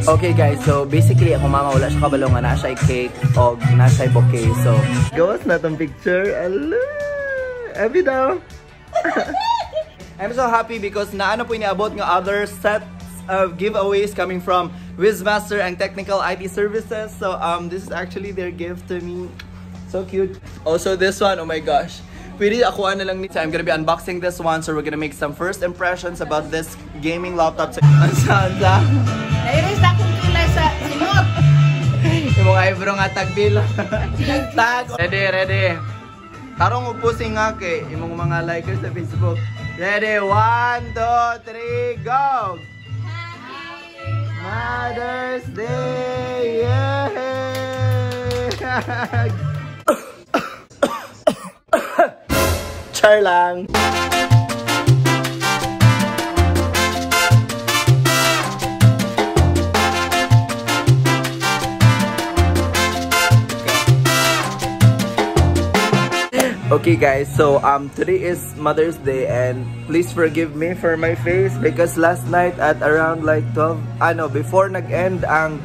Okay guys, so basically ako mama wala siya kabalo nga na siya cake o na siya bouquet. So gawas na tong picture. Ala. Abi daw. I'm so happy because naano po iniabot nga other sets of giveaways coming from Wizmaster and Technical IT Services. So this is actually their gift to me. So cute. Also this one, oh my gosh. Pwede ako na lang nito. I'm gonna be unboxing this one, so we're gonna make some first impressions about this gaming laptop. Ansa? Nairis na kung kilay sa sinot. Yung mga eyebrow nga tagbil. Tag. Ready. Tarong upusing nga kay yung mga likers sa Facebook. Ready, 1, 2, 3, go! Mother's Day! Yeah! Char lang! Okay guys, so today is Mother's Day and please forgive me for my face because last night at around like 12, before nag-end ang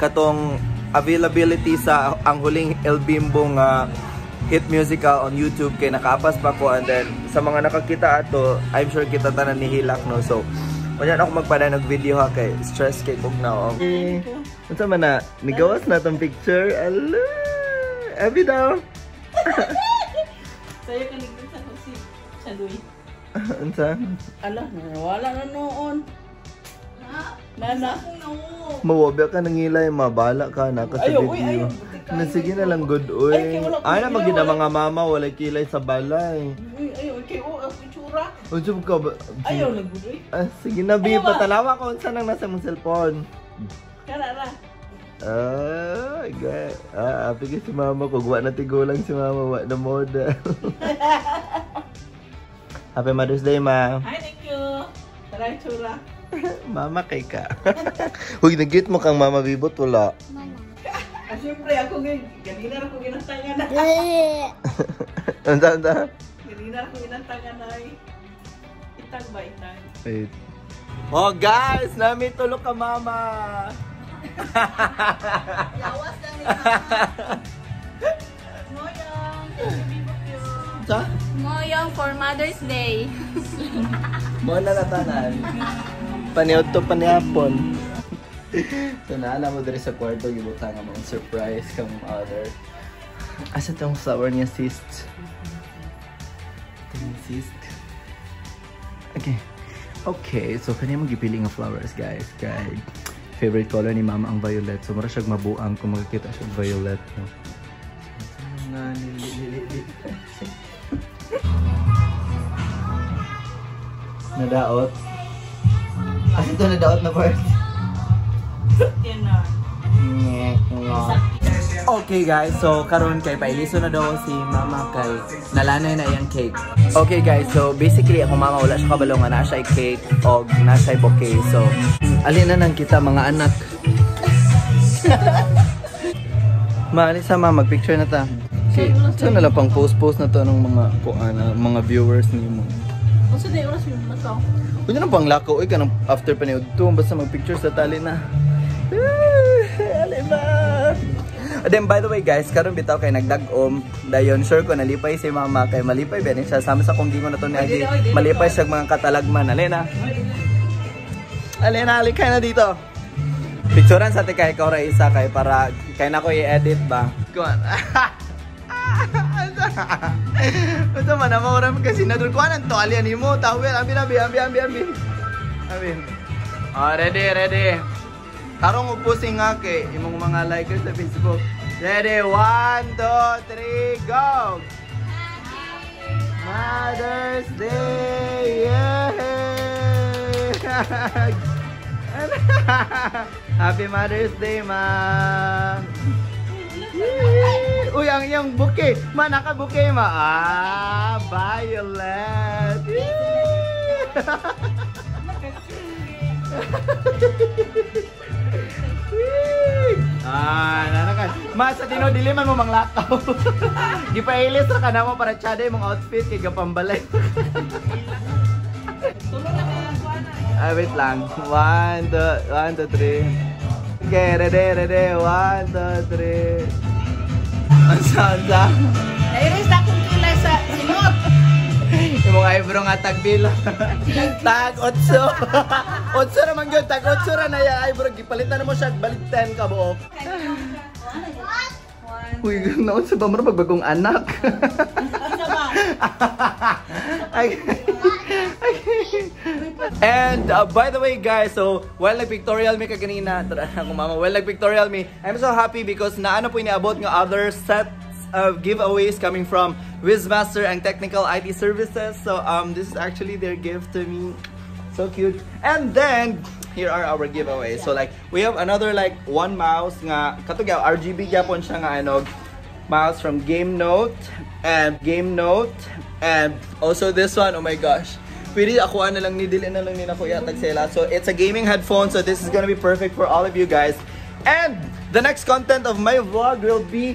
katong availability sa ang huling El Bimbo nga hit musical on YouTube kay nakapas pa ko, and then sa mga nakakita ato, I'm sure kita tanan ni Hilak no. So wala na ako magpada nag-video ha kay stress kay kog na ako. Unsa man na nigawas na tong picture. Ala. Abi daw. Sa'yo kaligdan sa kasi Saluy. Unsa? Ala, wala na noon. Nana. Mawabi ka nangilay, mabala ka na kasi video. Sige na lang good oy. Ay na magina mga mama walay kilay sa balay. Ayaw, kay ang pictura. Unsa ka ba? Ayaw lang good oy. Sige na bi, patalawa ko unsa nang nasa mong cellphone. Karara. Okay. Apigay si mama ko. Guwa na tigulang si mama. Wa na moda. Happy Mother's Day, ma. Hi, thank you. Taray, tsura. Mama kay ka. Huwag nag-get mo kang mama bibot. Wala. Siyempre, ako ganina ako ginantangan na. Anda. Ganina ako ginantangan na. Itag ba, itag? Wait. Oh, guys! Nami tulog ka, mama. Lawas lang ni mama. Ngoyong. Sa? Ngoyong for Mother's Day. Mo na natanan. Paniod to panihapon. So naala mo diri sa kwarto gibutang nga mong surprise kang other. Asa tong flower niya sis? Okay, so kanya magipili nga flowers guys. Kay favorite color ni mama ang violet. So mara siyag mabuang kung makikita siya violet. No? Nadaot. Asa ito nadaot na part? Yan na. Okay guys, so karon kay pailiso na daw si mama kay nalanay na yung cake. Okay guys, so basically ako mama wala siya kabalo nga na siya cake o na siya bouquet. So alin na nang kita mga anak. Maalis sa mama, mag-picture na ta. Okay, so na lang pang post na to ng mga viewers ni mo. Unsa day oras yung mataw? Kunya nang pang lakaw oy kanang after paniud to basta mag-picture sa tali na. Alima. Then by the way guys, karon bitaw kay nagdag-om. Dayon sure ko nalipay si mama kay malipay ba ni siya sama sa kung gingon na to ni Agi. Malipay siya mga katalagman. Alena. Alena, alikay na dito. Picturean sa kay ko ra isa kay para kay nako i-edit ba. Kuan. Ito man na mauram kasi nadulkuanan to alian nimo tawel ambi. Oh, ready. Tarong upusing nga kay imong mga likers sa Facebook. Ready, 1, 2, 3, go! Mother's Day! Yeah! Happy Mother's Day, ma! Uy, ang iyong bouquet! Ma, naka-bouquet, ma! Violet! Nanakan. Ma, sa dinodiliman mo mang lakaw. Gipailis ra ka na mo para tsada mong outfit kay gapambalay. Tulong na kaya kuana. Wait lang. 1, 2, 3. Okay, ready. 1, 2, 3. Ansa? Nairis na akong kilay sa sinot. Yung mga eyebrow nga tagbil. Tag 8. 8 naman yun. Tag 8 na yung eyebrow. Gipalitan mo siya. Balik 10 ka buok. Uy, naon sa bamara magbagong anak. And by the way guys, so while nag-pictorial me kaganina, while nag-pictorial me, I'm so happy because naano po iniabot nga other sets of giveaways coming from Wizmaster and Technical IT Services. So this is actually their gift to me. So cute. And then here are our giveaways. So like we have another like one mouse nga katong RGB gyapon siya nga ano mouse from Game Note and also this one. Oh my gosh. Pwede ako na lang ni dili na lang ni nako yatag sila. So it's a gaming headphone, so this is gonna be perfect for all of you guys. And the next content of my vlog will be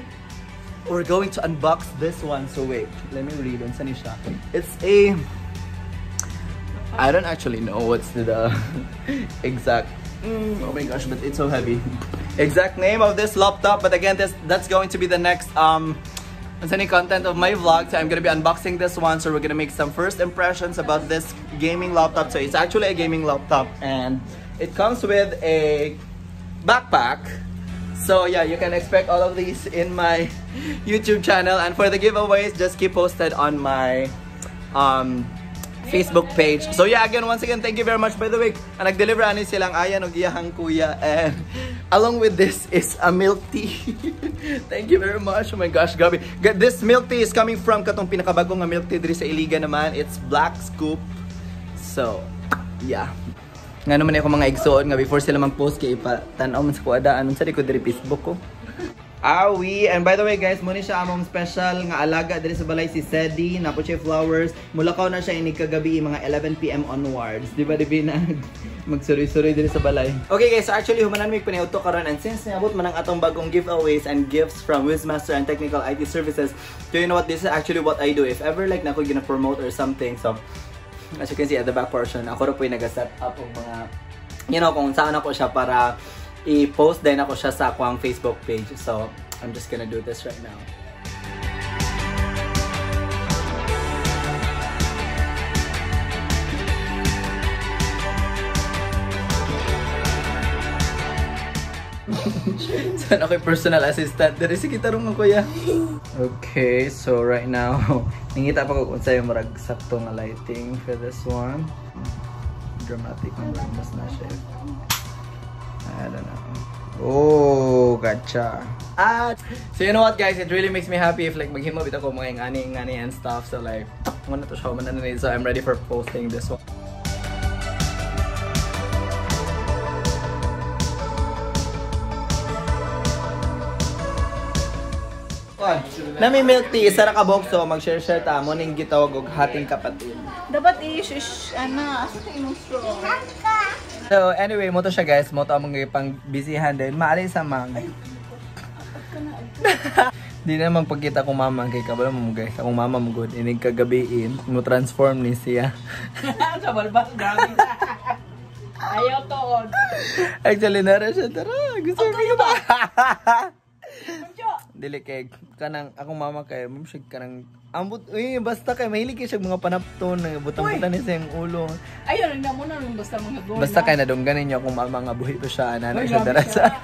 we're going to unbox this one. So wait, let me read on siya. It's a I don't actually know what's the exact oh my gosh, but it's so heavy. Exact name of this laptop, but again that's going to be the next content of my vlog. So I'm gonna be unboxing this one, so we're gonna make some first impressions about this gaming laptop. So it's actually a gaming laptop and it comes with a backpack. So yeah, you can expect all of these in my YouTube channel, and for the giveaways, just keep posted on my Facebook page. So yeah, again, once again, thank you very much. By the way, nag-deliver ani silang ayan og iyahang kuya, and along with this is a milk tea. Thank you very much. Oh my gosh, Gabi. This milk tea is coming from katong pinakabagong nga milk tea diri sa Iliga naman. It's Black Scoop. So yeah. Nga naman ako mga igsoon nga before sila mag-post kay ipa-tanaw man sa kuada anon sa likod diri Facebook ko. Awi, and by the way guys, muna siya among special nga alaga diri sa balay si Sedi, napo siya flowers. Mulakaw na siya ini kagabi mga 11 PM onwards. Di ba na magsuroy-suroy diri sa balay. Okay guys, so actually humanan mi paniudto karon, and since niabot man ang atong bagong giveaways and gifts from Wizmaster and Technical IT Services, so you know what, this is actually what I do if ever like na ako gina-promote or something. So as you can see at the back portion, ako rin po yung nag-set up ng mga, you know, kung saan ako siya para i-post din ako siya sa akwang Facebook page. So, I'm just gonna do this right now. Saan ako yung personal assistant? Dari sige tarong ako ya. Okay, so right now, nangita pa ko kung sa'yo marag sakto nga lighting for this one. Dramatic na mas na siya. I don't know. Oh, gotcha. So you know what guys, it really makes me happy if like maghimo bitaw ko mga ingani and stuff. So like, muna to show man na so I'm ready for posting this one. Nami milk tea, isa ra ka box, so mag-share ta mo ning gitawag og hating kapatid. Dapat i-shush, asa sa imong straw? So anyway, mo to siya guys, mo to among pang busyhan din. Maali sa mga. Di na magpakita kong mama kay kabalo mo guys. Akong mama mo good, inig kagabiin, mo transform ni siya. Sa balbas grabe. Ayaw to. Actually nara siya, tara. Gusto mo ba? Dili kay kanang akong mama kay ma'am siya kanang ambot basta kay mahilig siya mga panapton nga butang-butan ni sa ulo. Ayun na mo na basta mga goal. Basta kay nadungganin niyo akong mama nga buhi to siya ana siya darasa.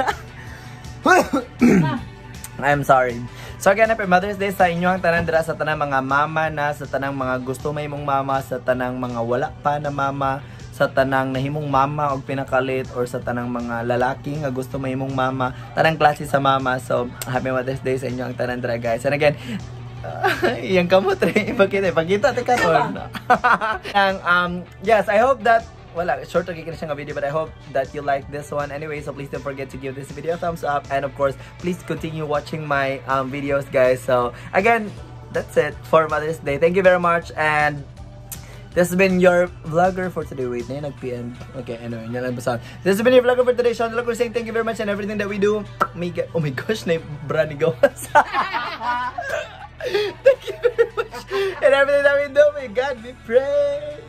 I'm sorry. So again, happy Mother's Day sa inyo ang tanan dira sa tanang mga mama na, sa tanang mga gusto may mong mama, sa tanang mga wala pa na mama, sa tanang nahimong mama og pinakalit, or sa tanang mga lalaki nga gusto may mong mama, tanang klase sa mama. So happy Mother's Day sa inyo ang tanan dira guys. And again, yang kamot rin ipakita te karon. Yes, I hope that wala, short to kikin siyang video, but I hope that you like this one anyway. So please don't forget to give this video a thumbs up, and of course please continue watching my videos guys. So again, that's it for Mother's Day. Thank you very much, and this has been your vlogger for today. Wait, na nag-PM. Okay, anyway, yan lang basta. This has been your vlogger for today, Sean Look, saying thank you very much and everything that we do. Oh my gosh, na brand gawas. Thank you very much. And everything that we do, may God be praised.